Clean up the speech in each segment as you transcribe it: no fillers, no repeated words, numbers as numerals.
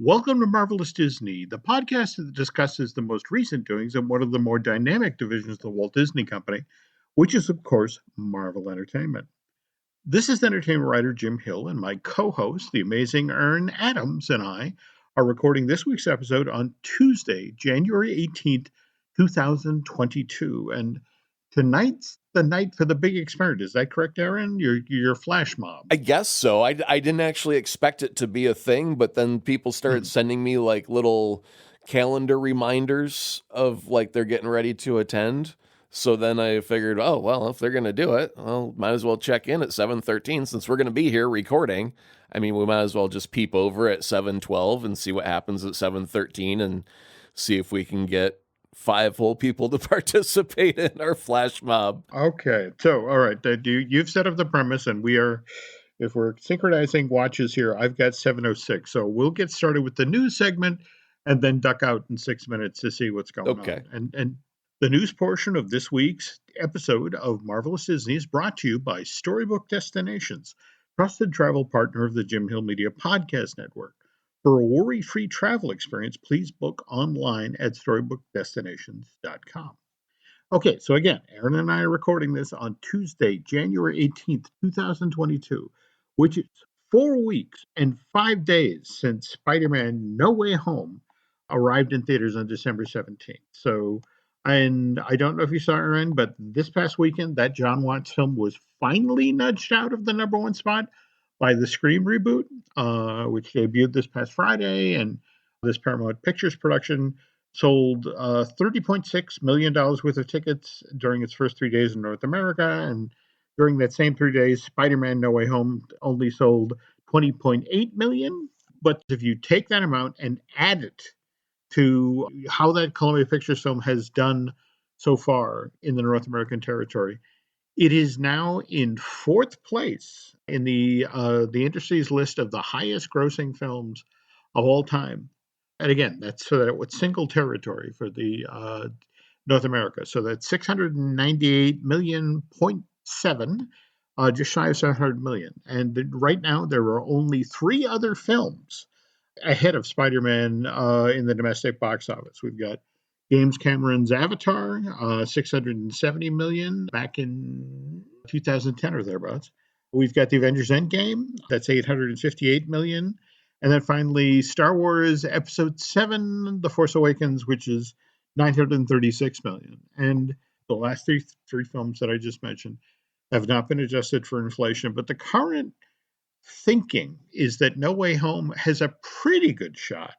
Welcome to Marvelous Disney, the podcast that discusses the most recent doings of one of the more dynamic divisions of the Walt Disney Company, which is, of course, Marvel Entertainment. This is entertainment writer Jim Hill, and my co host, the amazing Ern Adams, and I are recording this week's episode on Tuesday, January 18th, 2022. And tonight's the night for the big experiment. Is that correct, Aaron? Your flash mob. I guess so. I didn't actually expect it to be a thing, but then people started sending me like little calendar reminders of like they're getting ready to attend. So then I figured, oh, well, if they're going to do it, well, might as well check in at 7:13 since we're going to be here recording. I mean, we might as well just peep over at 7:12 and see what happens at 7:13 and see if we can get 5 whole people to participate in our flash mob. Okay, so all right, you've set up the premise, and if we're synchronizing watches here, I've got 7:06, so we'll get started with the news segment, and then duck out in 6 minutes to see what's going on. And the news portion of this week's episode of Marvelous Disney is brought to you by Storybook Destinations, trusted travel partner of the Jim Hill Media Podcast Network. For a worry-free travel experience, please book online at storybookdestinations.com. Okay, so again, Aaron and I are recording this on Tuesday, January 18th, 2022, which is 4 weeks and 5 days since Spider-Man No Way Home arrived in theaters on December 17th. So, and I don't know if you saw, Aaron, but this past weekend, that John Watts film was finally nudged out of the number one spot by the Scream reboot, which debuted this past Friday, and this Paramount Pictures production sold $30.6 million worth of tickets during its first 3 days in North America. And during that same 3 days, Spider-Man No Way Home only sold $20.8 million. But if you take that amount and add it to how that Columbia Pictures film has done so far in the North American territory, it is now in 4th place in the industry's list of the highest grossing films of all time. And again, that's so that it was single territory for the North America. So that's 698 million point seven, just shy of 700 million. And right now, there are only 3 other films ahead of Spider-Man in the domestic box office. We've got James Cameron's Avatar, 670 million back in 2010 or thereabouts. We've got the Avengers Endgame, that's 858 million. And then finally, Star Wars Episode 7, The Force Awakens, which is 936 million. And the last three films that I just mentioned have not been adjusted for inflation. But the current thinking is that No Way Home has a pretty good shot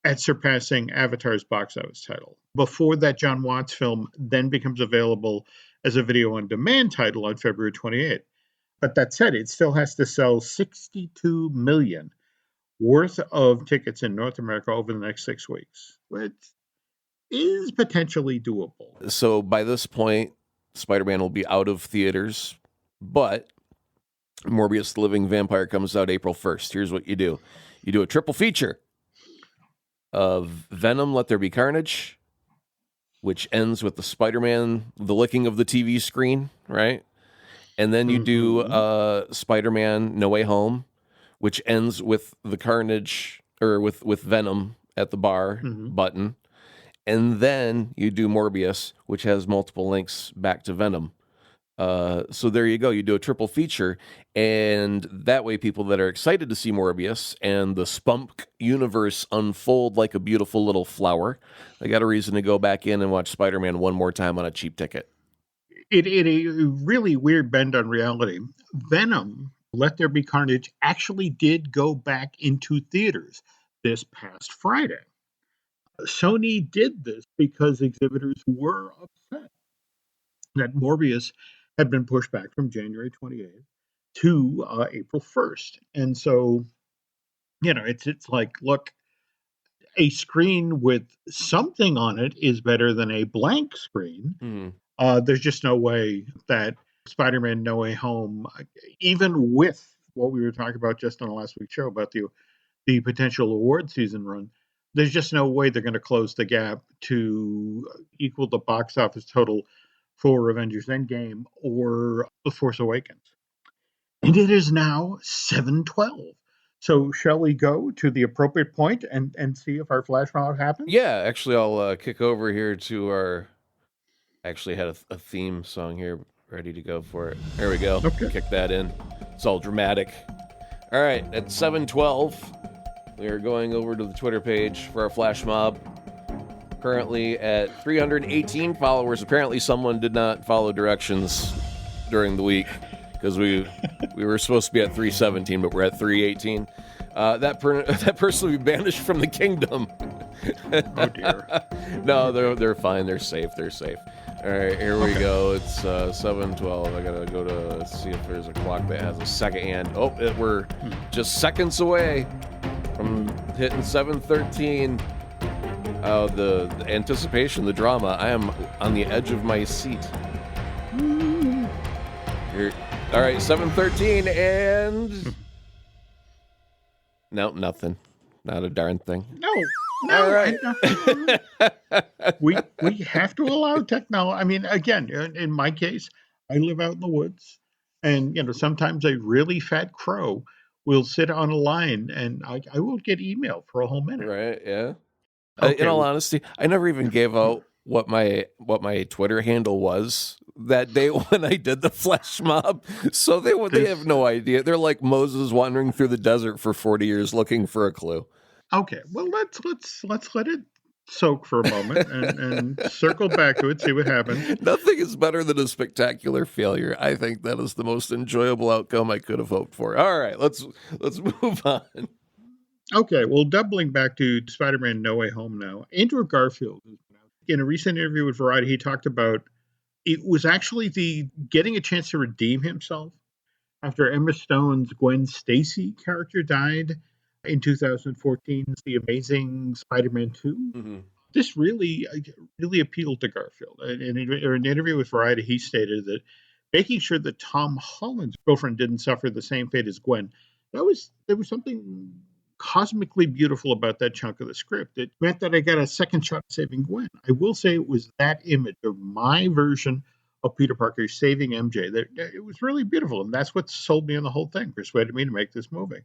at surpassing Avatar's box office title before that John Watts film then becomes available as a video on demand title on February 28th. But that said, it still has to sell 62 million worth of tickets in North America over the next 6 weeks, which is potentially doable. So by this point, Spider-Man will be out of theaters, but Morbius the Living Vampire comes out April 1st. Here's what you do. You do a triple feature of Venom, Let There Be Carnage, which ends with the Spider-Man, the licking of the TV screen, right? And then you do Spider-Man No Way Home, which ends with the Carnage, or with Venom at the bar button. And then you do Morbius, which has multiple links back to Venom. So there you go. You do a triple feature, and that way people that are excited to see Morbius and the Spunk universe unfold like a beautiful little flower, they got a reason to go back in and watch Spider-Man one more time on a cheap ticket. It a really weird bend on reality. Venom, Let There Be Carnage, actually did go back into theaters this past Friday. Sony did this because exhibitors were upset that Morbius had been pushed back from January 28th to April 1st. And so, it's like, look, a screen with something on it is better than a blank screen. There's just no way that Spider-Man No Way Home, even with what we were talking about just on the last week's show about the potential award season run, there's just no way they're going to close the gap to equal the box office total for Avengers Endgame or The Force Awakens. And it is now 7:12. So shall we go to the appropriate point and see if our flash mob happens? Yeah, actually, I'll kick over here to our. Actually, had a theme song here ready to go for it. There we go. Okay. Kick that in. It's all dramatic. All right, at 7:12, we are going over to the Twitter page for our flash mob. Currently at 318 followers. Apparently, someone did not follow directions during the week because we were supposed to be at 317, but we're at 318. That person will be banished from the kingdom. Oh dear. No, they're fine. They're safe. They're safe. All right, here we go. It's 7:12. I gotta go to see if there's a clock that has a second hand. Oh, we're just seconds away from hitting 7:13. Oh, the anticipation, the drama. I am on the edge of my seat. Here. All right, 7:13 and no, nothing. Not a darn thing. No. All right. we have to allow technology. I mean, again, in my case, I live out in the woods, and sometimes a really fat crow will sit on a line, and I will get email for a whole minute. Right? Yeah. Okay, In all honesty, I never even gave out what my Twitter handle was that day when I did the flash mob. So they have no idea. They're like Moses wandering through the desert for 40 years looking for a clue. Okay, well let's let it soak for a moment and circle back to it, see what happens. Nothing is better than a spectacular failure. I think that is the most enjoyable outcome I could have hoped for. All right, let's move on. Okay, well, doubling back to Spider-Man No Way Home now, Andrew Garfield, in a recent interview with Variety, he talked about it was actually the getting a chance to redeem himself after Emma Stone's Gwen Stacy character died in 2014's The Amazing Spider-Man 2. Mm-hmm. This really appealed to Garfield. In an interview with Variety, he stated that making sure that Tom Holland's girlfriend didn't suffer the same fate as Gwen, there was something cosmically beautiful about that chunk of the script. It meant that I got a second shot at saving Gwen. I will say it was that image of my version of Peter Parker saving MJ that it was really beautiful, and that's what sold me on the whole thing, persuaded me to make this movie.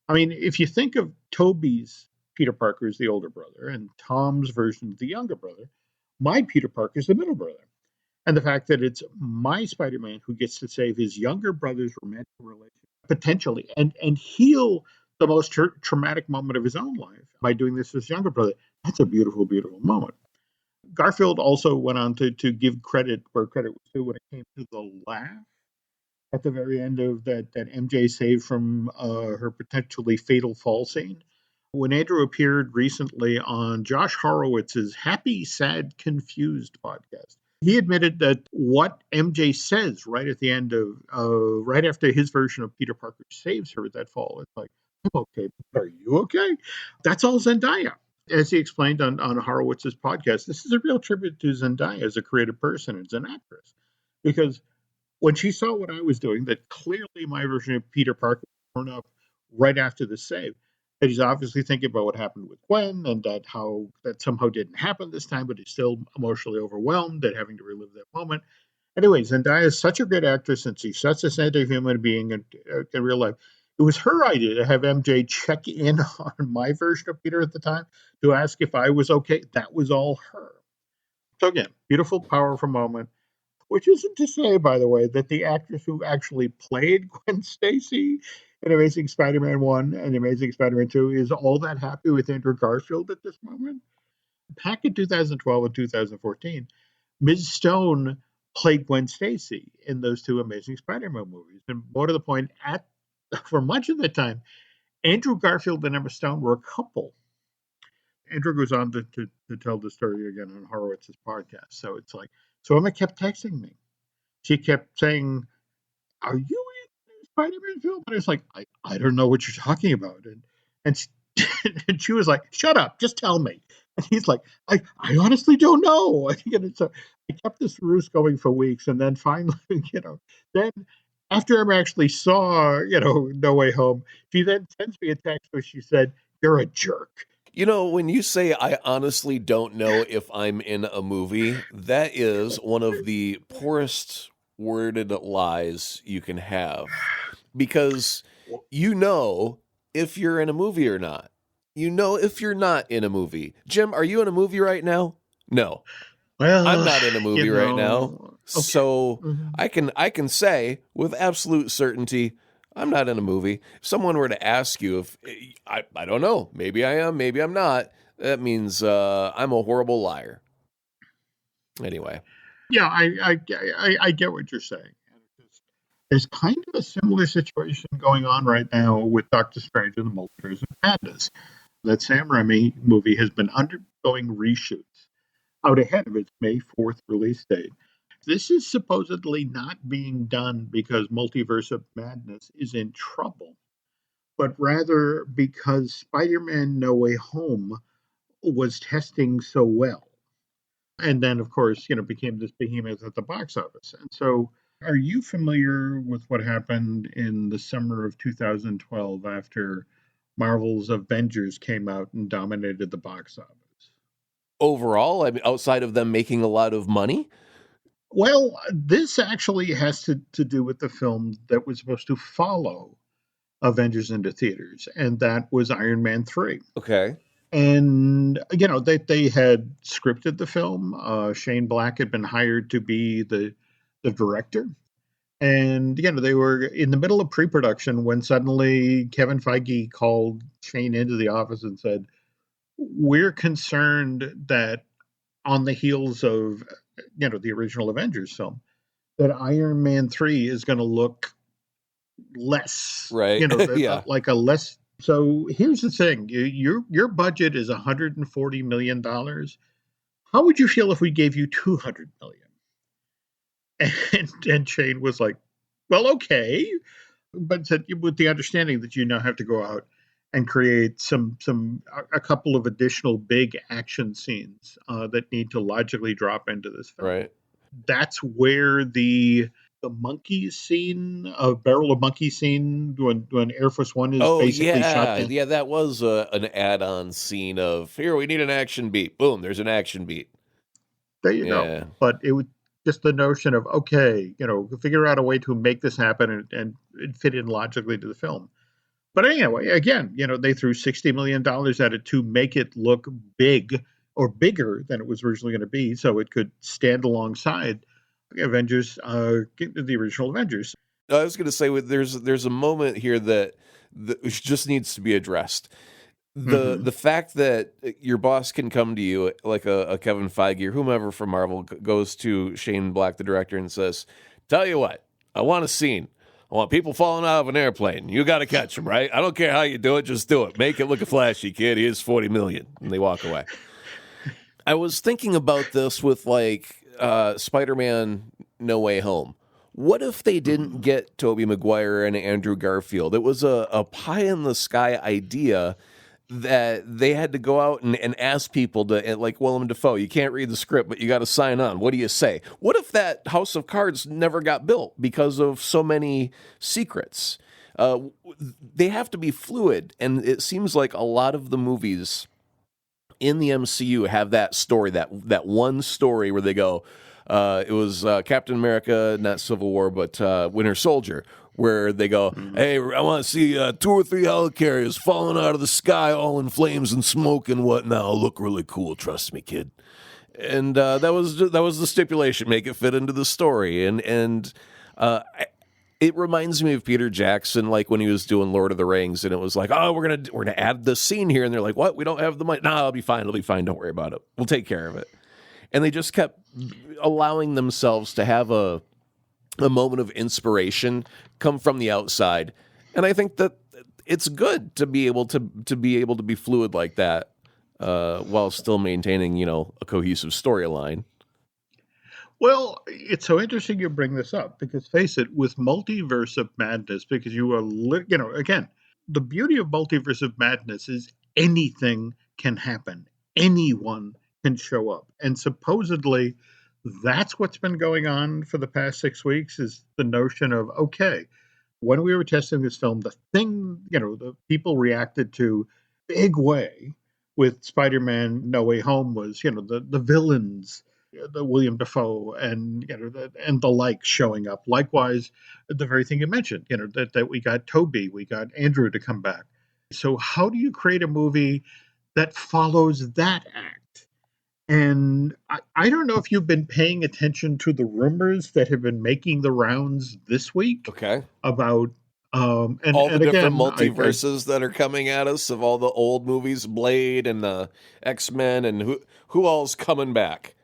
I mean, if you think of Toby's Peter Parker as the older brother and Tom's version of the younger brother, my Peter Parker is the middle brother. And the fact that it's my Spider-Man who gets to save his younger brother's romantic relationship potentially and heal the most traumatic moment of his own life by doing this to his younger brother, that's a beautiful, beautiful moment. Garfield also went on to give credit where credit was due when it came to the laugh at the very end of that MJ saved from her potentially fatal fall scene. When Andrew appeared recently on Josh Horowitz's Happy, Sad, Confused podcast, he admitted that what MJ says right at the end of, right after his version of Peter Parker saves her at that fall, it's like, I'm okay, but are you okay? That's all Zendaya. As he explained on Horowitz's podcast, this is a real tribute to Zendaya as a creative person, as an actress. Because when she saw what I was doing, that clearly my version of Peter Parker turned up right after the save, that he's obviously thinking about what happened with Gwen and that how that somehow didn't happen this time, but he's still emotionally overwhelmed at having to relive that moment. Anyway, Zendaya is such a great actress and she's such a center human being in real life. It was her idea to have MJ check in on my version of Peter at the time to ask if I was okay. That was all her. So again, beautiful, powerful moment. Which isn't to say, by the way, that the actress who actually played Gwen Stacy in Amazing Spider-Man 1 and Amazing Spider-Man 2 is all that happy with Andrew Garfield at this moment. Back in 2012 and 2014, Ms. Stone played Gwen Stacy in those two Amazing Spider-Man movies. And more to the point, for much of the time, Andrew Garfield and Emma Stone were a couple. Andrew goes on to tell the story again on Horowitz's podcast. So it's like, so Emma kept texting me. She kept saying, "Are you in the Spider-Man film?" And it's like, I don't know what you're talking about. And she, and she was like, "Shut up, just tell me." And he's like, I honestly don't know. And so I kept this ruse going for weeks, and then finally, then after Emma actually saw, No Way Home, she then sends me a text where she said, "You're a jerk." When you say I honestly don't know if I'm in a movie, that is one of the poorest worded lies you can have. Because if you're in a movie or not. You know if you're not in a movie. Jim, are you in a movie right now? No. I'm Well, not in a movie right now. okay. So Mhm. I can say with absolute certainty I'm not in a movie. If someone were to ask you if I don't know, maybe I am, maybe I'm not, that means I'm a horrible liar. Anyway. Yeah, I get what you're saying. There's kind of a similar situation going on right now with Doctor Strange and the Multiverse of Madness. That Sam Raimi movie has been undergoing reshoots out ahead of its May 4th release date. This is supposedly not being done because Multiverse of Madness is in trouble, but rather because Spider Man No Way Home was testing so well. And then, of course, became this behemoth at the box office. And so, are you familiar with what happened in the summer of 2012 after Marvel's Avengers came out and dominated the box office? Overall, I mean, outside of them making a lot of money. Well, this actually has to do with the film that was supposed to follow Avengers into theaters, and that was Iron Man 3. Okay. And, they had scripted the film. Shane Black had been hired to be the director. And, they were in the middle of pre production when suddenly Kevin Feige called Shane into the office and said, "We're concerned that on the heels of, the original Avengers film, that Iron Man 3 is going to look less, Right. Yeah. like a less. So here's the thing: your budget is $140 million. How would you feel if we gave you 200 million?" And Shane was like, "Well, okay," but said with the understanding that you now have to go out and create a couple of additional big action scenes that need to logically drop into this film. Right. That's where the monkey scene, a barrel of monkey scene when Air Force One is Oh basically shot yeah, down. yeah. That was an add-on scene of here. We need an action beat. Boom. There's an action beat. There you go. Yeah. But it was just the notion of, okay, figure out a way to make this happen and fit in logically to the film. But anyway, again, they threw $60 million at it to make it look big or bigger than it was originally going to be, so it could stand alongside Avengers, the original Avengers. I was going to say there's a moment here that just needs to be addressed. The Hmm. fact that your boss can come to you like a Kevin Feige or whomever from Marvel goes to Shane Black, the director, and says, "Tell you what, I want a scene. I want people falling out of an airplane. You got to catch them, right? I don't care how you do it, just do it. Make it look flashy, kid. Here's 40 million." And they walk away. I was thinking about this with like Spider-Man No Way Home. What if they didn't Hmm. get Tobey Maguire and Andrew Garfield? It was a pie in the sky idea that they had to go out and ask people to, like Willem Dafoe, you can't read the script, but you got to sign on. What do you say? What if that House of Cards never got built because of so many secrets? They have to be fluid, and it seems like a lot of the movies in the MCU have that story, that one story where they go, it was Captain America, not Civil War, but Winter Soldier, where they go, Hmm. "Hey, I want to see 2 or 3 helicarriers falling out of the sky, all in flames and smoke and whatnot. It'll look really cool. Trust me, kid." And that was the stipulation. Make it fit into the story, and it reminds me of Peter Jackson, like when he was doing Lord of the Rings, and it was like, "Oh, we're gonna add this scene here," and they're like, "What? We don't have the money." "No, it'll be fine. It'll be fine. Don't worry about it. We'll take care of it." And they just kept allowing themselves to have a moment of inspiration come from the outside, and I think that it's good to be able to be fluid like that while still maintaining a cohesive storyline. Well, it's so interesting you bring this up because face it, with Multiverse of Madness, because again, the beauty of Multiverse of Madness is anything can happen. Anyone can show up. And supposedly that's what's been going on for the past 6 weeks is the notion of, okay, when we were testing this film, the thing, the people reacted to big way with Spider-Man No Way Home was, the villains, the William Dafoe and and the like showing up. Likewise, the very thing you mentioned, that we got Toby, we got Andrew to come back. So how do you create a movie that follows that act? And I don't know if you've been paying attention to the rumors that have been making the rounds this week Okay. about and All the and different again I multiverses that are coming at us of all the old movies, Blade and the X-Men, and who all's coming back.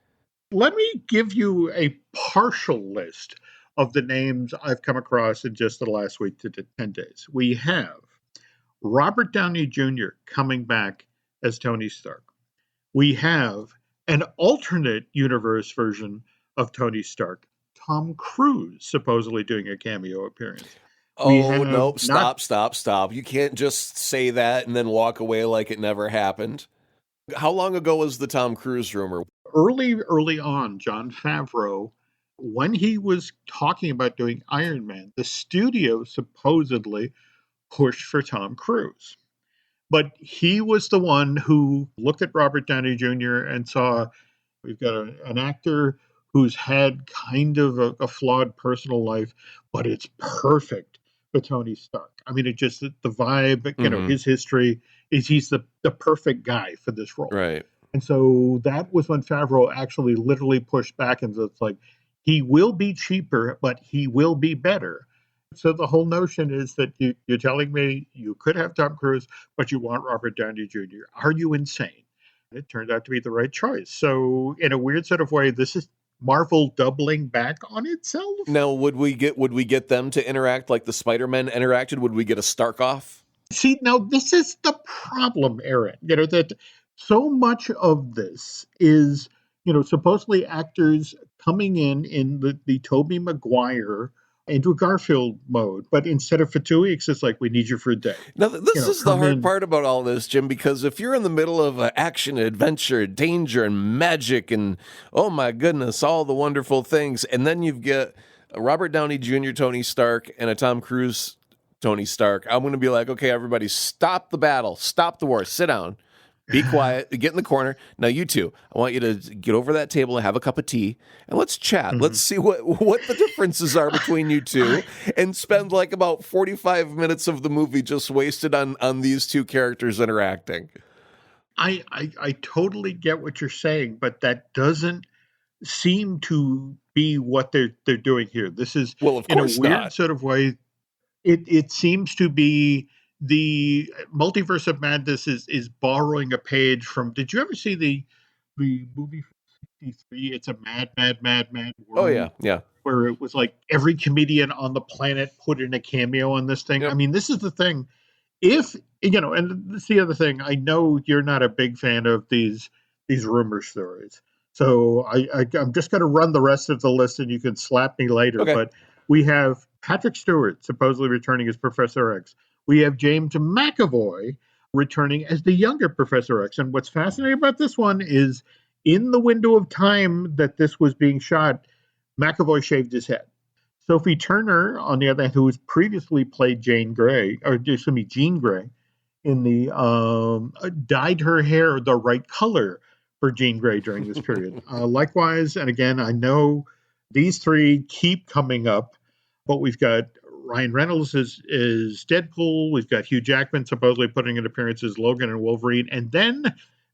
let me give you a partial list of the names I've come across in just the last week to 10 days. We have Robert Downey Jr. coming back as Tony Stark. We have an alternate universe version of Tony Stark, Tom Cruise, supposedly doing a cameo appearance. We Oh, have no, not stop. You can't just say that and then walk away like it never happened. How long ago was the Tom Cruise rumor? early on, John Favreau, when he was talking about doing Iron Man, the studio supposedly pushed for Tom Cruise. But he was the one who looked at Robert Downey Jr. and saw we've got an actor who's had kind of a flawed personal life, but it's perfect for Tony Stark. I mean, it just the vibe, Mm-hmm. his history is he's the perfect guy for this role. Right. And so that was when Favreau actually literally pushed back and it's like he will be cheaper, but he will be better. So the whole notion is that you're telling me you could have Tom Cruise, but you want Robert Downey Jr. Are you insane? It turned out to be the right choice. So in a weird sort of way, this is Marvel doubling back on itself. Now, would we get them to interact like the Spider-Man interacted? Would we get a Stark off? See, now this is the problem, Aaron. That so much of this is, supposedly actors coming in the Tobey Maguire Andrew Garfield mode, but instead of for 2 weeks, it's like we need you for a day. Now, this is the Come hard in. part about all this, Jim, because if you're in the middle of action, adventure, danger, and magic, and oh my goodness, all the wonderful things, and then you've got a Robert Downey Jr. Tony Stark and a Tom Cruise Tony Stark, I'm going to be like, okay, everybody, stop the battle, stop the war, sit down. Be quiet. Get in the corner. Now, you two, I want you to get over that table and have a cup of tea, and let's chat. Let's see what the differences are between you two, and spend like about 45 minutes of the movie just wasted on these two characters interacting. I totally get what you're saying, but that doesn't seem to be what they're doing here. This is Well, of in a course weird not. sort of way. It seems to be the Multiverse of Madness is borrowing a page from. Did you ever see the movie from '63? It's a mad Oh world yeah, yeah. where it was like every comedian on the planet put in a cameo on this thing. I Yep. mean, this is the thing. If and this is the other thing. I know you're not a big fan of these rumor stories, so I'm just going to run the rest of the list, and you can slap me later. Okay. But we have Patrick Stewart supposedly returning as Professor X. We have James McAvoy returning as the younger Professor X. And what's fascinating about this one is in the window of time that this was being shot, McAvoy shaved his head. Sophie Turner, on the other hand, who has previously played Jean Grey in the dyed her hair the right color for Jean Grey during this period. Likewise, and again, I know these three keep coming up, but we've got Ryan Reynolds is Deadpool. We've got Hugh Jackman supposedly putting an appearance as Logan and Wolverine, and then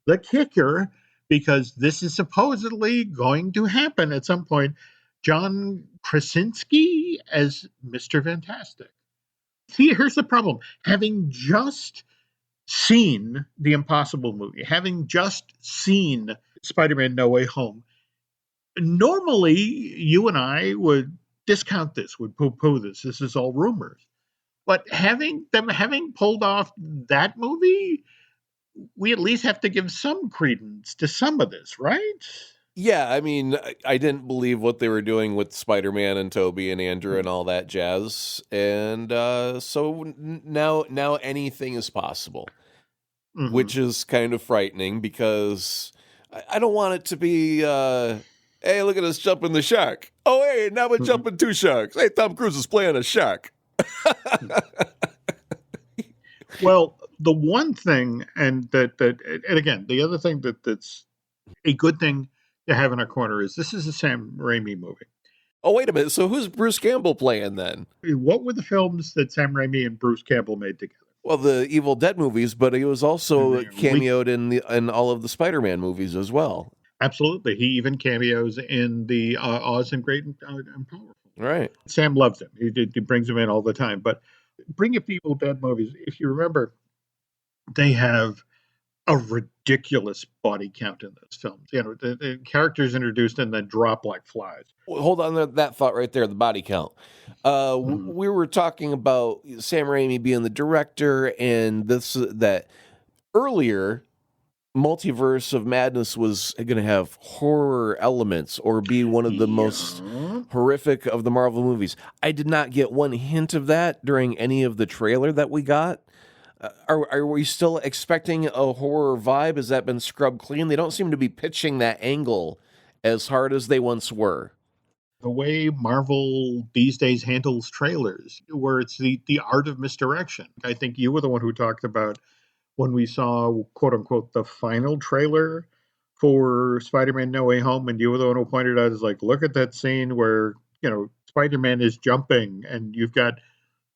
the kicker, because this is supposedly going to happen at some point, John Krasinski as Mr. Fantastic. See, here's the problem. Having just seen the Impossible movie, having just seen Spider Man No Way Home, normally you and I would discount this, would poo poo this. This is all rumors. But having pulled off that movie, we at least have to give some credence to some of this, right? Yeah, I mean, I didn't believe what they were doing with Spider-Man and Toby and Andrew and all that jazz, and so now anything is possible, Mm-hmm. which is kind of frightening because I don't want it to be, hey, look at us jumping the shark. Oh, hey, now we're Mm-hmm. jumping two sharks. Hey, Tom Cruise is playing a shark. Well, the one thing, and again, the other thing that's a good thing to have in our corner is this is a Sam Raimi movie. Oh, wait a minute. So who's Bruce Campbell playing then? What were the films that Sam Raimi and Bruce Campbell made together? Well, the Evil Dead movies, but he was also cameoed in all of the Spider-Man movies as well. Absolutely. He even cameos in the Oz and Great and Powerful. Right. Sam loves him. He brings him in all the time. But bring up Evil Dead movies. If you remember, they have a ridiculous body count in those films. The characters introduced and then drop like flies. Well, hold on that thought right there, the body count. We were talking about Sam Raimi being the director, and that earlier Multiverse of Madness was going to have horror elements or be one of the most horrific of the Marvel movies. I did not get one hint of that during any of the trailer that we got. Are we still expecting a horror vibe? Has that been scrubbed clean? They don't seem to be pitching that angle as hard as they once were. The way Marvel these days handles trailers, where it's the art of misdirection. I think you were the one who talked about when we saw, quote unquote, the final trailer for Spider-Man No Way Home, and you were the one who pointed out, is like, look at that scene where, Spider-Man is jumping and you've got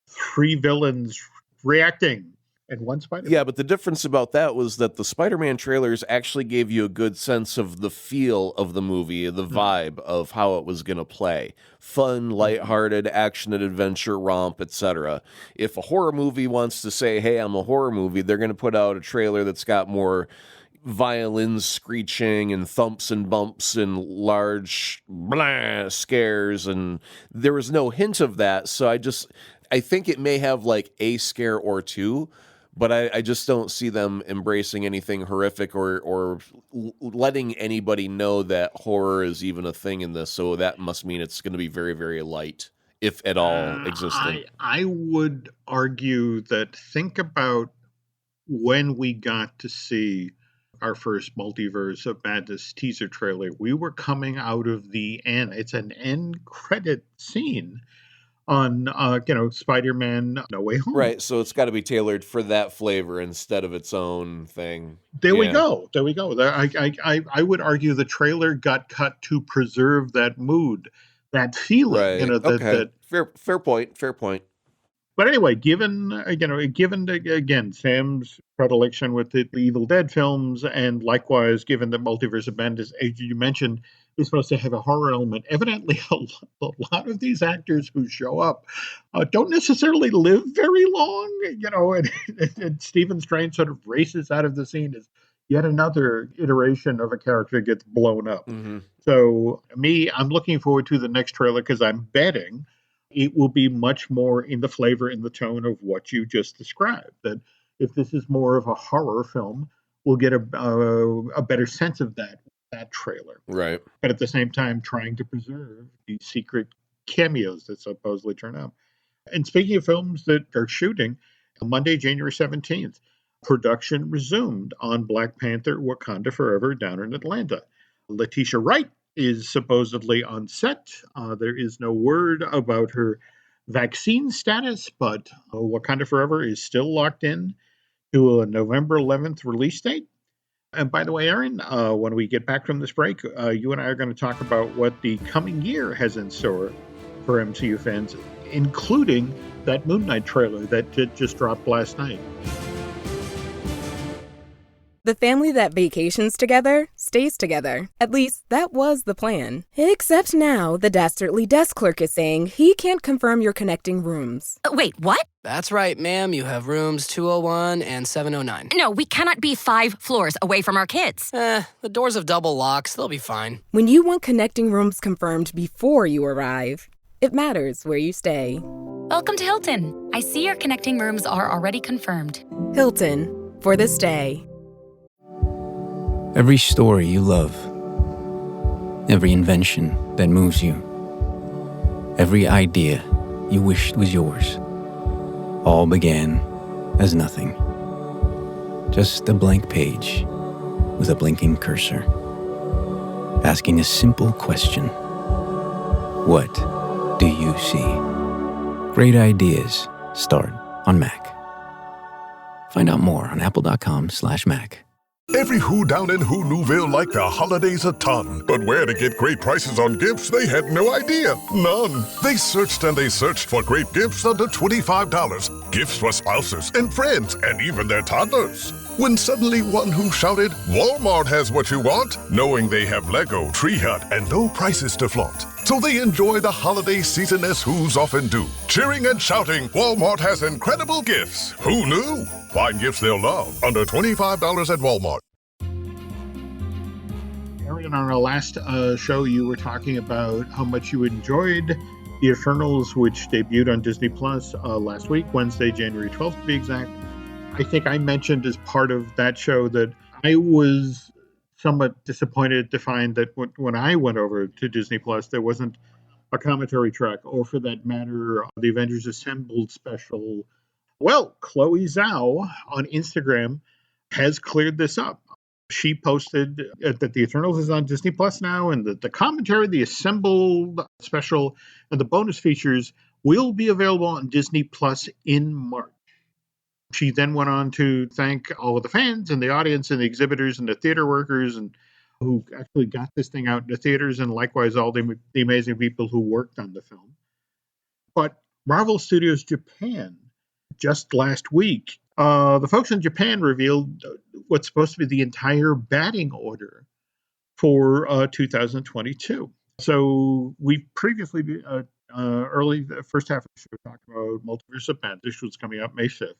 3 villains reacting and 1 Spider-Man. Yeah, but the difference about that was that the Spider-Man trailers actually gave you a good sense of the feel of the movie, the vibe of how it was going to play. Fun, lighthearted, action and adventure, romp, etc. If a horror movie wants to say, hey, I'm a horror movie, they're going to put out a trailer that's got more violins screeching and thumps and bumps and large blah scares, and there was no hint of that. So I think it may have like a scare or two, but I just don't see them embracing anything horrific or letting anybody know that horror is even a thing in this. So that must mean it's going to be very, very light, if at all existing. I would argue that, think about when we got to see our first Multiverse of Madness teaser trailer. We were coming out of the end. It's an end credit scene on Spider-Man No Way Home. Right, so it's got to be tailored for that flavor instead of its own thing. There we go. I would argue the trailer got cut to preserve that mood, that feeling. Right. Fair point. But anyway, given again Sam's predilection with the Evil Dead films, and likewise given that Multiverse of Madness, as you mentioned, is supposed to have a horror element, evidently a lot of these actors who show up don't necessarily live very long, and Stephen Strange sort of races out of the scene as yet another iteration of a character gets blown up. Mm-hmm. So I'm looking forward to the next trailer, because I'm betting it will be much more in the flavor and the tone of what you just described. That if this is more of a horror film, we'll get a better sense of that trailer. Right. But at the same time, trying to preserve the secret cameos that supposedly turn up. And speaking of films that are shooting, Monday, January 17th, production resumed on Black Panther: Wakanda Forever down in Atlanta. Letitia Wright is supposedly on set. There is no word about her vaccine status, but Wakanda Forever is still locked in to a November 11th release date. And by the way, Aaron, when we get back from this break, you and I are going to talk about what the coming year has in store for MCU fans, including that Moon Knight trailer that just dropped last night. The family that vacations together stays together. At least, that was the plan. Except now, the dastardly desk clerk is saying he can't confirm your connecting rooms. Wait, what? That's right, ma'am. You have rooms 201 and 709. No, we cannot be 5 floors away from our kids. The doors have double locks. They'll be fine. When you want connecting rooms confirmed before you arrive, it matters where you stay. Welcome to Hilton. I see your connecting rooms are already confirmed. Hilton, for the stay. Every story you love, every invention that moves you, every idea you wished was yours, all began as nothing. Just a blank page with a blinking cursor, asking a simple question: what do you see? Great ideas start on Mac. Find out more on apple.com/Mac. Every Who down in Who Newville liked the holidays a ton, but where to get great prices on gifts, they had no idea. None. They searched and they searched for great gifts under $25. Gifts for spouses and friends and even their toddlers. When suddenly one Who shouted, Walmart has what you want, knowing they have Lego, Tree Hut, and low prices to flaunt. So they enjoy the holiday season as Who's often do. Cheering and shouting, Walmart has incredible gifts. Who knew? Find gifts they'll love under $25 at Walmart. Aaron, on our last show, you were talking about how much you enjoyed The Eternals, which debuted on Disney Plus last week, Wednesday, January 12th to be exact. I think I mentioned as part of that show that I was somewhat disappointed to find that when I went over to Disney Plus, there wasn't a commentary track, or for that matter, the Avengers Assembled special. Well, Chloe Zhao on Instagram has cleared this up. She posted that The Eternals is on Disney Plus now, and that the commentary, the Assembled special, and the bonus features will be available on Disney Plus in March. She then went on to thank all of the fans and the audience and the exhibitors and the theater workers and who actually got this thing out in the theaters, and likewise all the amazing people who worked on the film. But Marvel Studios Japan, just last week, the folks in Japan revealed what's supposed to be the entire batting order for 2022. So we previously, early the first half of the show, talked about Multiverse of Madness, which was coming up May 5th.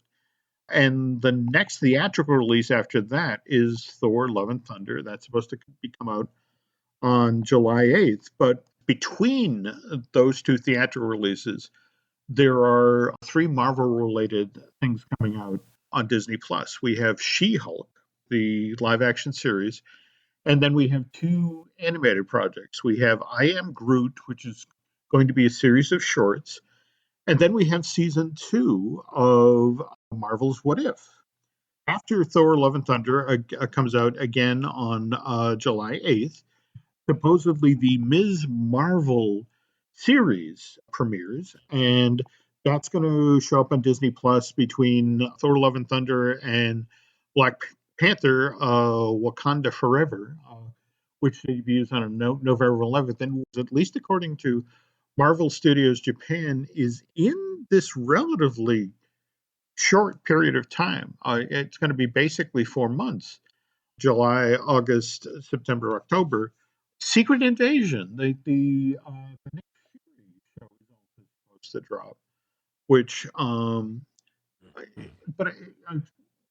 And the next theatrical release after that is Thor: Love and Thunder. That's supposed to come out on July 8th. But between those two theatrical releases, there are 3 Marvel-related things coming out on Disney Plus. We have She-Hulk, the live-action series, and then we have 2 animated projects. We have I Am Groot, which is going to be a series of shorts, and then we have season 2 of Marvel's What If. After Thor: Love and Thunder comes out again on July 8th, supposedly the Ms. Marvel series premieres, and that's going to show up on Disney Plus between Thor: Love and Thunder and Black Panther: Wakanda Forever, which debuts on November 11th, and at least according to Marvel Studios Japan, is in this relatively short period of time. It's going to be basically 4 months: July, August, September, October. Secret Invasion, the Nick Fury show is also supposed to drop, which,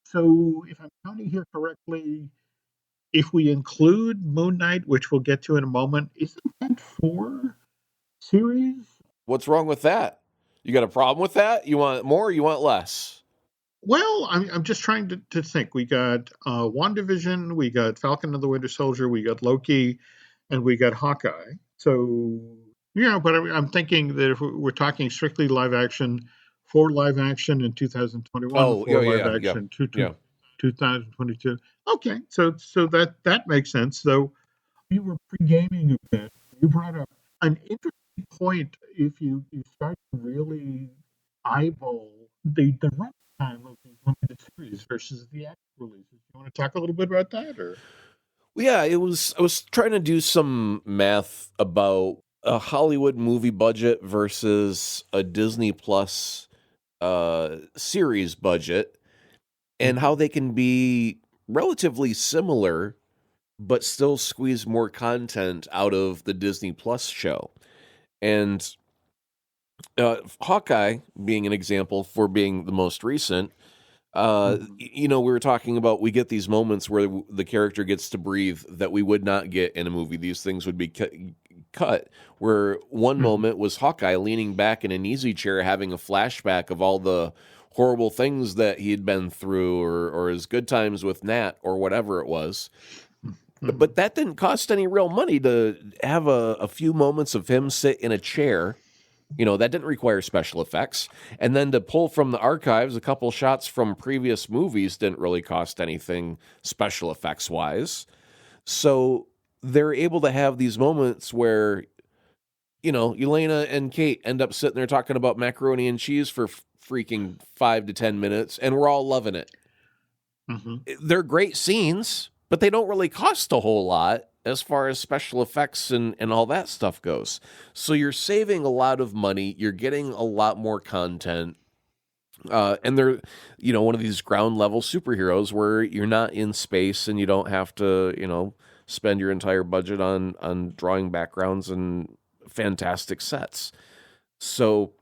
so if I'm counting here correctly, if we include Moon Knight, which we'll get to in a moment, isn't that 4 series? What's wrong with that? You got a problem with that? You want more or you want less? Well, I'm just trying to think. We got WandaVision, we got Falcon and the Winter Soldier, we got Loki, and we got Hawkeye. So, but I'm thinking that if we're talking strictly live action, 4 live action in 2021, Oh, 4 yeah, live yeah, action, yeah. 2022. Okay, so that makes sense. So we were pre-gaming a bit. You brought up an interesting point. If you start to really eyeball the runtime of these limited series versus the actual releases, you want to talk a little bit about that, or? Well, yeah, I was trying to do some math about a Hollywood movie budget versus a Disney Plus series budget, and how they can be relatively similar, but still squeeze more content out of the Disney Plus show. And Hawkeye being an example for being the most recent, we were talking about, we get these moments where the character gets to breathe that we would not get in a movie. These things would be cut, where one moment was Hawkeye leaning back in an easy chair having a flashback of all the horrible things that he'd been through, or his good times with Nat, or whatever it was. But that didn't cost any real money to have a few moments of him sit in a chair. That didn't require special effects. And then to pull from the archives a couple shots from previous movies didn't really cost anything special effects wise. So they're able to have these moments where, Elena and Kate end up sitting there talking about macaroni and cheese for freaking 5 to 10 minutes, and we're all loving it. They're great scenes, but they don't really cost a whole lot as far as special effects and all that stuff goes. So you're saving a lot of money. You're getting a lot more content. And they're, one of these ground level superheroes where you're not in space and you don't have to, spend your entire budget on drawing backgrounds and fantastic sets. So,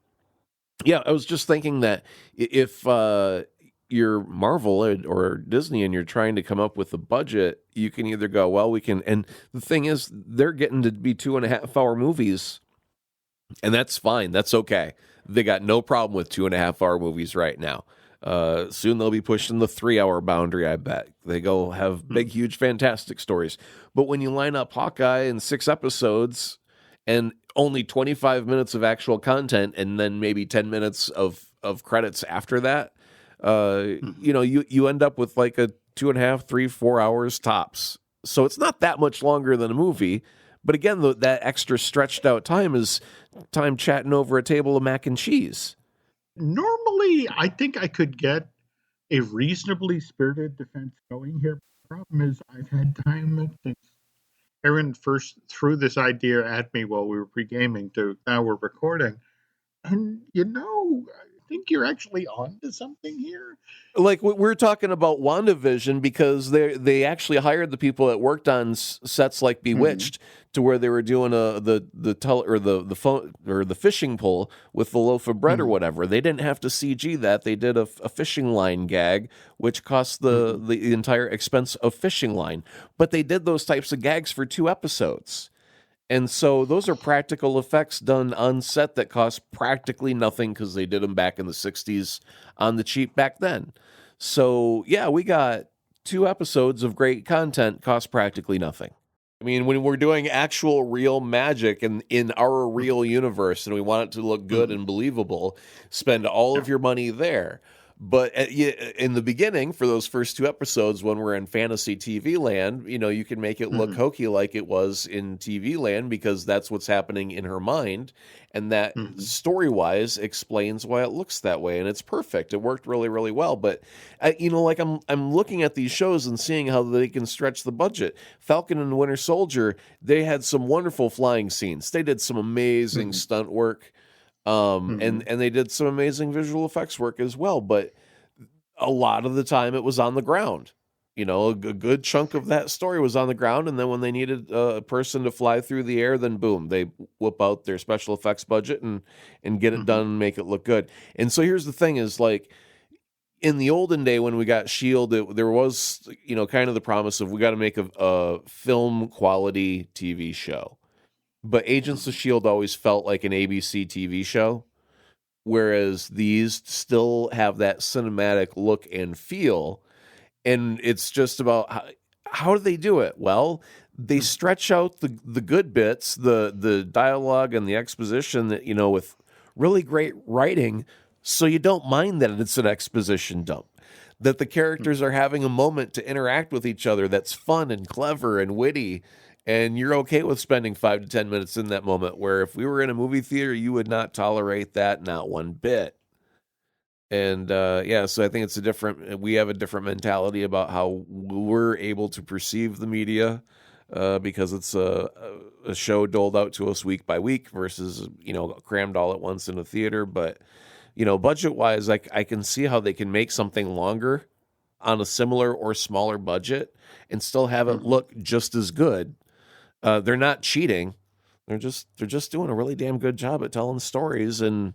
yeah, I was just thinking that if you're Marvel or Disney and you're trying to come up with a budget, you can either go, well, we can, and the thing is, they're getting to be 2.5-hour movies, and that's fine. That's okay. They got no problem with 2.5-hour movies right now. Soon they'll be pushing the 3-hour boundary, I bet. They go have big, huge, fantastic stories. But when you line up Hawkeye in 6 episodes and only 25 minutes of actual content and then maybe 10 minutes of credits after that, you end up with like a 2.5, 3, 4 hours tops. So it's not that much longer than a movie. But again, that extra stretched out time is time chatting over a table of mac and cheese. Normally, I think I could get a reasonably spirited defense going here. The problem is I've had time since Aaron first threw this idea at me while we were pre-gaming to now we're recording. And, I think you're actually on to something here. Like we're talking about WandaVision because they actually hired the people that worked on sets like Bewitched to where they were doing the fishing pole with the loaf of bread or whatever. They didn't have to CG that. They did a fishing line gag, which cost the entire expense of fishing line. But they did those types of gags for 2 episodes. And so those are practical effects done on set that cost practically nothing because they did them back in the 60s on the cheap back then. So, yeah, we got 2 episodes of great content cost practically nothing. I mean, when we're doing actual real magic in our real universe and we want it to look good and believable, spend all of your money there. But in the beginning, for those first 2 episodes, when we're in fantasy TV land, you can make it look hokey like it was in TV land because that's what's happening in her mind. And that story-wise explains why it looks that way. And it's perfect. It worked really, really well. But, I'm looking at these shows and seeing how they can stretch the budget. Falcon and Winter Soldier, they had some wonderful flying scenes. They did some amazing stunt work. And they did some amazing visual effects work as well, but a lot of the time it was on the ground. A good chunk of that story was on the ground, and then when they needed a person to fly through the air, then boom, they whip out their special effects budget and get it done and make it look good. And so here's the thing is, like, in the olden day when we got S.H.I.E.L.D., there was, kind of the promise of we got to make a film quality TV show. But Agents of S.H.I.E.L.D. always felt like an ABC TV show, whereas these still have that cinematic look and feel. And it's just about how do they do it? Well, they stretch out the good bits, the dialogue and the exposition that, with really great writing, so you don't mind that it's an exposition dump. That the characters are having a moment to interact with each other that's fun and clever and witty. And you're okay with spending 5 to 10 minutes in that moment, where if we were in a movie theater, you would not tolerate that, not one bit. And so I think we have a different mentality about how we're able to perceive the media because it's a show doled out to us week by week versus, crammed all at once in a theater. But, budget-wise, I can see how they can make something longer on a similar or smaller budget and still have it look just as good. They're not cheating. They're just doing a really damn good job at telling stories, and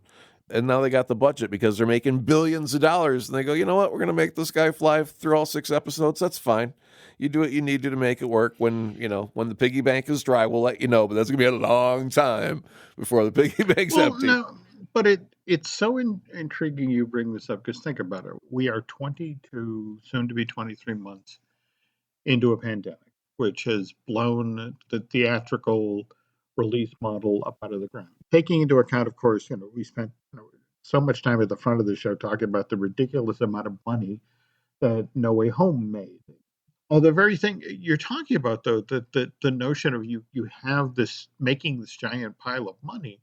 now they got the budget because they're making billions of dollars, and they go, you know what, we're gonna make this guy fly through all 6 episodes. That's fine. You do what you need to make it work. When the piggy bank is dry, we'll let you know. But that's gonna be a long time before the piggy bank's empty. No, but it's so intriguing you bring this up because think about it. We are 22, soon to be 23 months into a pandemic, which has blown the theatrical release model up out of the ground. Taking into account, of course, we spent so much time at the front of the show talking about the ridiculous amount of money that No Way Home made. The very thing you're talking about, though, the notion of you have this making this giant pile of money,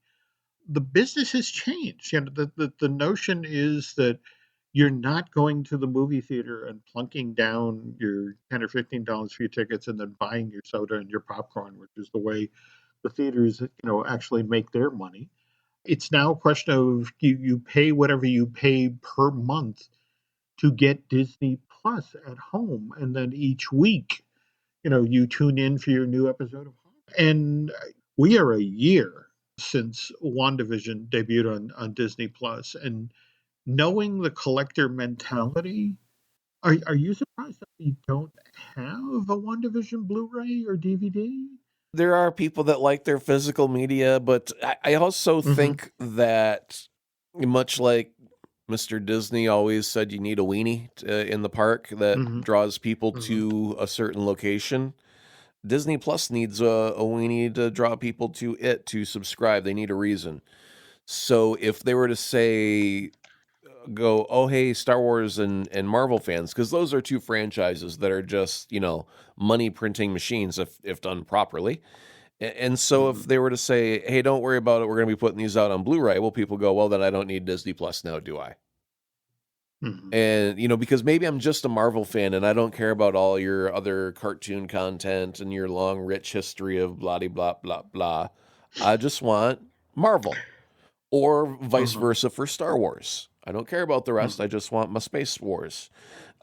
the business has changed. The notion is that you're not going to the movie theater and plunking down your $10 or $15 for your tickets and then buying your soda and your popcorn, which is the way the theaters, actually make their money. It's now a question of you pay whatever you pay per month to get Disney Plus at home, and then each week, you tune in for your new episode of Home. And we are a year since WandaVision debuted on Disney Plus, and knowing the collector mentality, are you surprised that we don't have a WandaVision Blu-ray or DVD? There are people that like their physical media, but I also think that, much like Mr. Disney always said, you need a weenie in the park that draws people to a certain location. Disney Plus needs a weenie to draw people to it to subscribe. They need a reason. So if they were to say, go, oh, hey, Star Wars and Marvel fans, because those are two franchises that are just, money printing machines if done properly. And so if they were to say, hey, don't worry about it, we're going to be putting these out on Blu-ray, well, people go, well, then I don't need Disney Plus now, do I? And, because maybe I'm just a Marvel fan and I don't care about all your other cartoon content and your long, rich history of blah, blah, blah, blah. I just want Marvel, or vice versa for Star Wars. I don't care about the rest. I just want my Space Wars.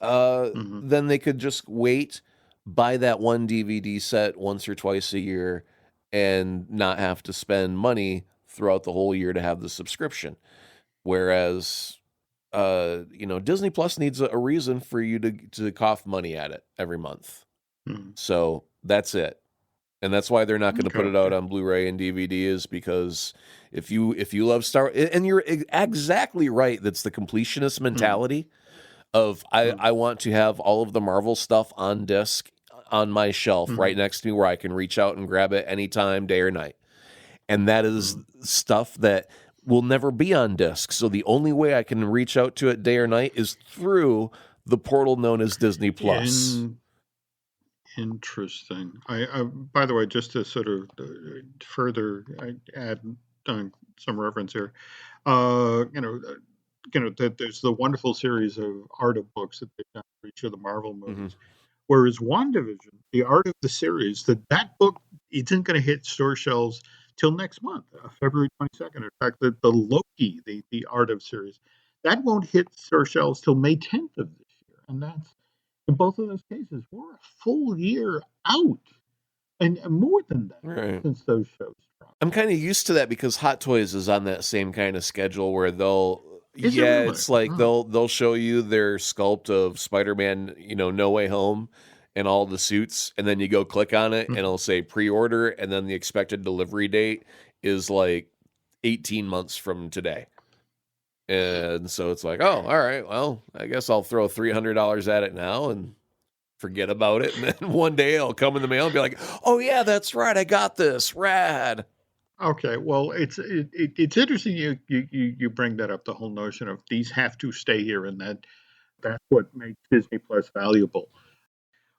Then they could just wait, buy that one DVD set once or twice a year, and not have to spend money throughout the whole year to have the subscription. Whereas, Disney Plus needs a reason for you to cough money at it every month. So that's it. And that's why they're not going to put it out on Blu-ray and DVD, is because if you love Star Wars, and you're exactly right, that's the completionist mentality of I want to have all of the Marvel stuff on disc on my shelf right next to me where I can reach out and grab it anytime, day or night. And that is stuff that will never be on disc. So the only way I can reach out to it day or night is through the portal known as Disney Plus. Interesting. I by the way, just to sort of further add some reference here, that there's the wonderful series of art of books that they've done for each of the Marvel movies. Whereas WandaVision, the art of the series, that book isn't going to hit store shelves till next month, February 22nd. In fact, the Loki, the art of series, that won't hit store shelves till May 10th of this year. And that's, in both of those cases, we're a full year out, and more than that since those shows dropped. I'm kind of used to that because Hot Toys is on that same kind of schedule where it's like they'll show you their sculpt of Spider-Man, No Way Home and all the suits, and then you go click on it and it'll say pre-order, and then the expected delivery date is like 18 months from today. And so it's like, oh, all right, well, I guess I'll throw $300 at it now and forget about it. And then one day it'll come in the mail and be like, oh yeah, that's right, I got this, rad. Okay, well, it's interesting you bring that up, the whole notion of these have to stay here, and that's what makes Disney Plus valuable.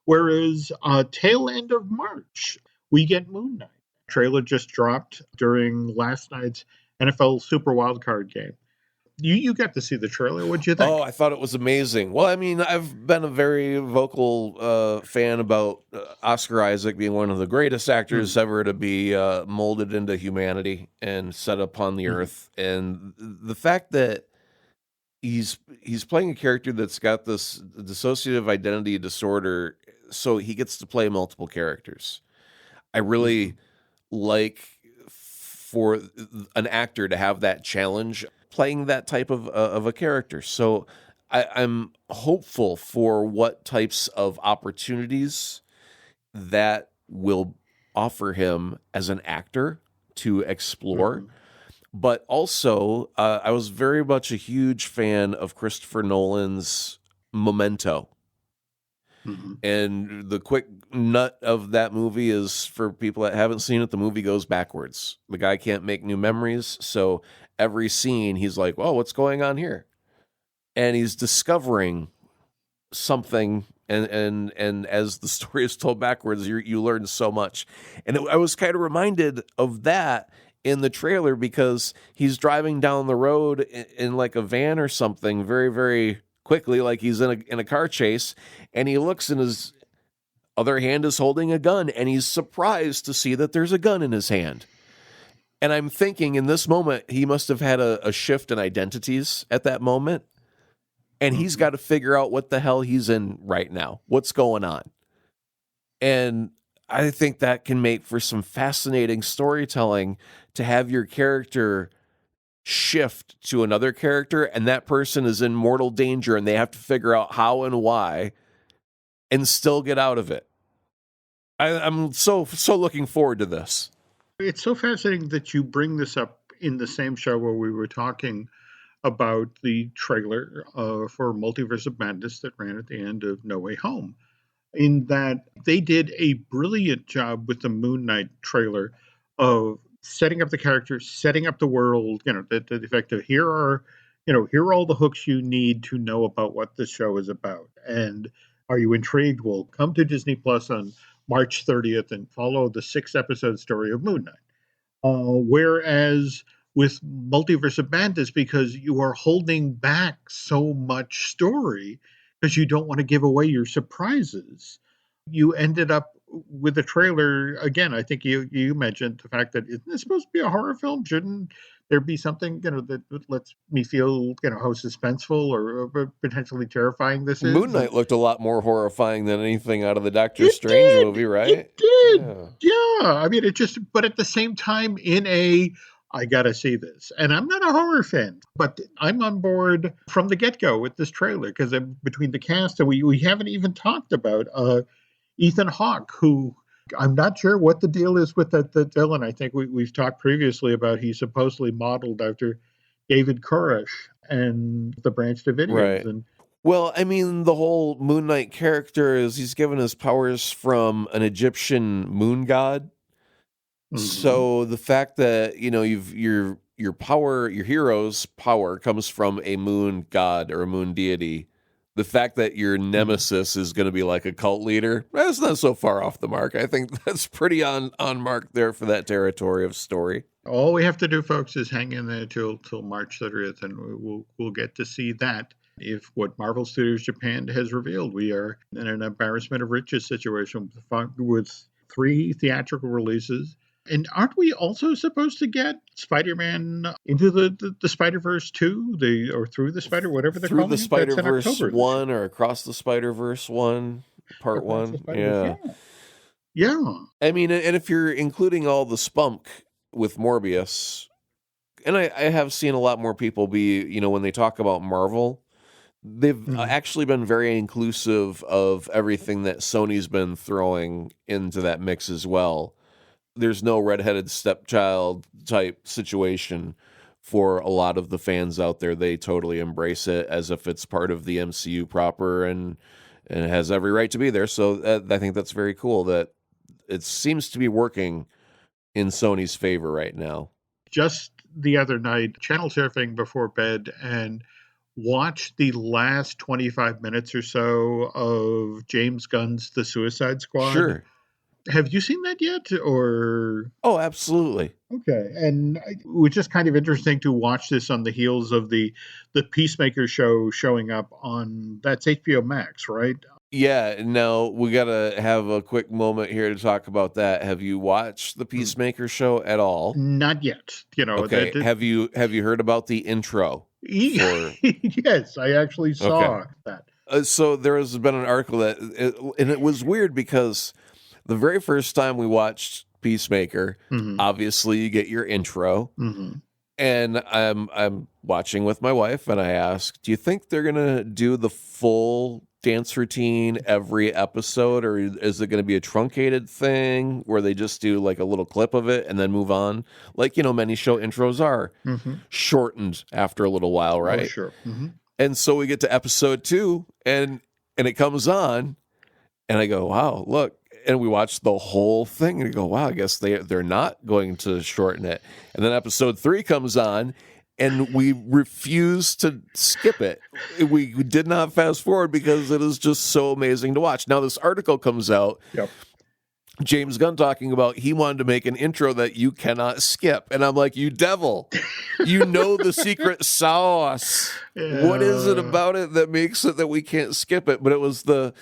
Whereas tail end of March, we get Moon Knight. Trailer just dropped during last night's NFL Super Wildcard game. You got to see the trailer. What'd you think? Oh, I thought it was amazing. Well, I mean, I've been a very vocal fan about Oscar Isaac being one of the greatest actors ever to be molded into humanity and set upon the earth. And the fact that he's playing a character that's got this dissociative identity disorder, so he gets to play multiple characters. I really like for an actor to have that challenge playing that type of a character. So I'm hopeful for what types of opportunities that will offer him as an actor to explore. But also, I was very much a huge fan of Christopher Nolan's Memento. And the quick nut of that movie is, for people that haven't seen it, the movie goes backwards. The guy can't make new memories, so every scene he's like, "Oh, what's going on here?" And he's discovering something, and as the story is told backwards, you learn so much. And I was kind of reminded of that in the trailer, because he's driving down the road in like a van or something, very, very quickly, like he's in a car chase, and he looks and his other hand is holding a gun, and he's surprised to see that there's a gun in his hand. And I'm thinking in this moment, he must have had a shift in identities at that moment, and he's got to figure out what the hell he's in right now. What's going on? And I think that can make for some fascinating storytelling to have your character shift to another character, and that person is in mortal danger, and they have to figure out how and why and still get out of it. I'm so looking forward to this. It's so fascinating that you bring this up in the same show where we were talking about the trailer for Multiverse of Madness that ran at the end of No Way Home, in that they did a brilliant job with the Moon Knight trailer of setting up the characters, setting up the world, the effect of here are all the hooks you need to know about what the show is about. And are you intrigued? Well, come to Disney Plus on March 30th and follow the 6-episode story of Moon Knight. Whereas with Multiverse of Madness, because you are holding back so much story because you don't want to give away your surprises, you ended up with a trailer. Again, I think you mentioned the fact that isn't this supposed to be a horror film? Shouldn't there be something that lets me feel how suspenseful or potentially terrifying this is? Moon Knight looked a lot more horrifying than anything out of the Doctor Strange movie, right? It did. Yeah. I mean, but at the same time, I gotta see this. And I'm not a horror fan, but I'm on board from the get-go with this trailer, because between the cast, and we haven't even talked about Ethan Hawke, who I'm not sure what the deal is with the villain. I think we've talked previously about he's supposedly modeled after David Koresh and the Branch Davidians. Right. And well, I mean, the whole Moon Knight character is he's given his powers from an Egyptian moon god. Mm-hmm. So the fact that your power, your hero's power comes from a moon god or a moon deity. The fact that your nemesis is going to be like a cult leader, that's not so far off the mark. I think that's pretty on mark there for that territory of story. All we have to do, folks, is hang in there till March 30th, and we'll get to see that. If what Marvel Studios Japan has revealed, we are in an embarrassment of riches situation with 3 theatrical releases. And aren't we also supposed to get Spider-Man into the Spider-Verse 2, or through the Spider, whatever they're calling it? Through the Spider-Verse 1 or Across the Spider-Verse 1, Part 1. Yeah. I mean, and if you're including all the spunk with Morbius, and I have seen a lot more people be, when they talk about Marvel, they've actually been very inclusive of everything that Sony's been throwing into that mix as well. There's no redheaded stepchild type situation for a lot of the fans out there. They totally embrace it as if it's part of the MCU proper, and it has every right to be there. So I think that's very cool that it seems to be working in Sony's favor right now. Just the other night, channel surfing before bed, and watched the last 25 minutes or so of James Gunn's The Suicide Squad. Sure. Have you seen that yet? Or oh, absolutely. Okay, and it was just kind of interesting to watch this on the heels of the Peacemaker show showing up on that's HBO Max, right? Yeah. Now we gotta have a quick moment here to talk about that. Have you watched the Peacemaker show at all? Not yet. Okay. Have you heard about the intro? Yes, I actually saw that. So there has been an article and it was weird because the very first time we watched Peacemaker, obviously you get your intro, and I'm watching with my wife, and I ask, "Do you think they're gonna do the full dance routine every episode, or is it going to be a truncated thing where they just do like a little clip of it and then move on? Like many show intros are shortened after a little while, right? Oh, sure. And so we get to episode 2, and it comes on, and I go, "Wow, look." And we watch the whole thing and go, wow, I guess they're not going to shorten it. And then episode 3 comes on, and we refuse to skip it. We did not fast forward because it is just so amazing to watch. Now this article comes out James Gunn talking about he wanted to make an intro that you cannot skip. And I'm like, you devil, you know the secret sauce. What is it about it that makes it that we can't skip it? But it was the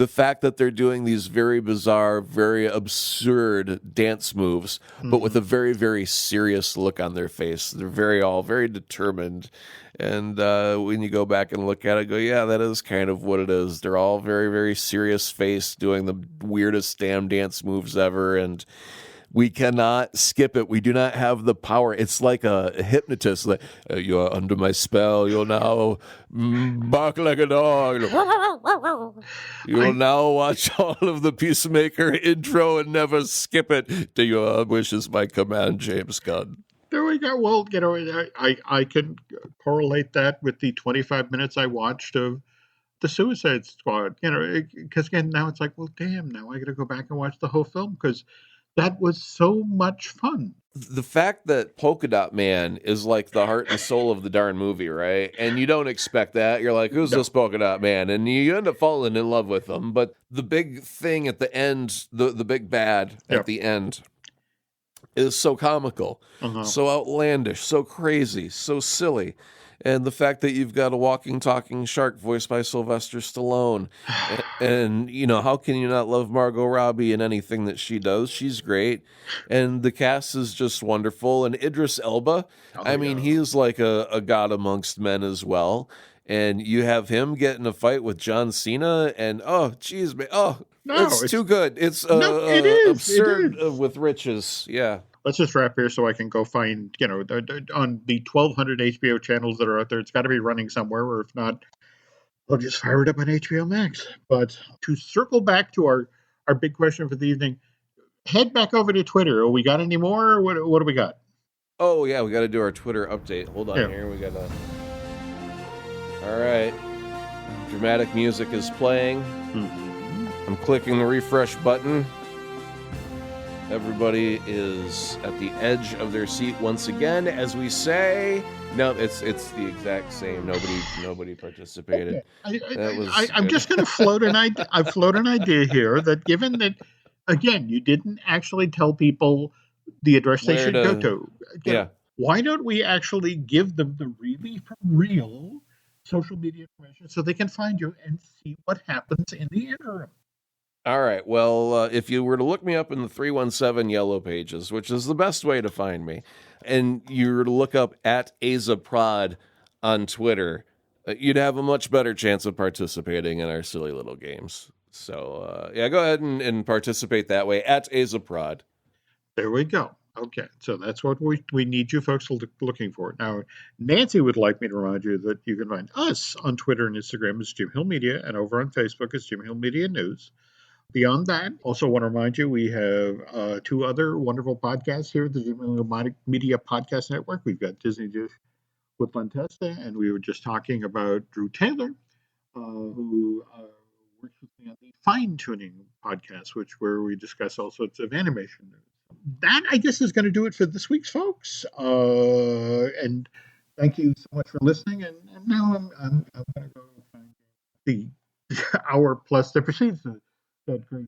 fact that they're doing these very bizarre, very absurd dance moves, but with a very, very serious look on their face. They're very determined. And when you go back and look at it, go, yeah, that is kind of what it is. They're all very, very serious face, doing the weirdest damn dance moves ever, and we cannot skip it. We do not have the power. It's like a hypnotist. Like, you are under my spell. You'll now bark like a dog. You'll now watch all of the Peacemaker intro and never skip it. To your wishes, my command, James Gunn. There we go. Well, I can correlate that with the 25 minutes I watched of the Suicide Squad. Because again, now it's like, well, damn, now I got to go back and watch the whole film because that was so much fun. The fact that Polka Dot Man is like the heart and soul of the darn movie, right? And you don't expect that. You're like, who's this Polka Dot Man? And you end up falling in love with him. But the big thing at the end, the big bad at the end, is so comical, so outlandish, so crazy, so silly. And the fact that you've got a walking, talking shark voiced by Sylvester Stallone. And, how can you not love Margot Robbie in anything that she does? She's great. And the cast is just wonderful. And Idris Elba, he's like a god amongst men as well. And you have him get in a fight with John Cena. And, geez, man. It's too good. It's it is absurd with riches. Yeah. Let's just wrap here so I can go find, on the 1,200 HBO channels that are out there, it's got to be running somewhere, or if not, I'll just fire it up on HBO Max. But to circle back to our big question for the evening, head back over to Twitter. We got any more? Or what do we got? Oh, yeah, we got to do our Twitter update. Hold on here. We got to... All right. Dramatic music is playing. I'm clicking the refresh button. Everybody is at the edge of their seat once again, as we say. No, it's the exact same. Nobody participated. Okay. I'm just going to float an idea. I float an idea here that, given that, again, you didn't actually tell people the address they should go to. Why don't we actually give them the really for real social media information so they can find you and see what happens in the interim? All right. Well, if you were to look me up in the 317 Yellow Pages, which is the best way to find me, and you were to look up at AzaProd on Twitter, you'd have a much better chance of participating in our silly little games. So, go ahead and participate that way, at AzaProd. There we go. Okay, so that's what we need you folks looking for. Now, Nancy would like me to remind you that you can find us on Twitter and Instagram as Jim Hill Media, and over on Facebook as Jim Hill Media News. Beyond that, also want to remind you we have two other wonderful podcasts here at the Jim Hill Media Podcast Network. We've got Disney Dish with Lantesta, and we were just talking about Drew Taylor, who works with me on the Fine Tuning podcast, where we discuss all sorts of animation news. That, I guess, is going to do it for this week's folks. And thank you so much for listening. And now I'm going to go find the hour plus that precedes that great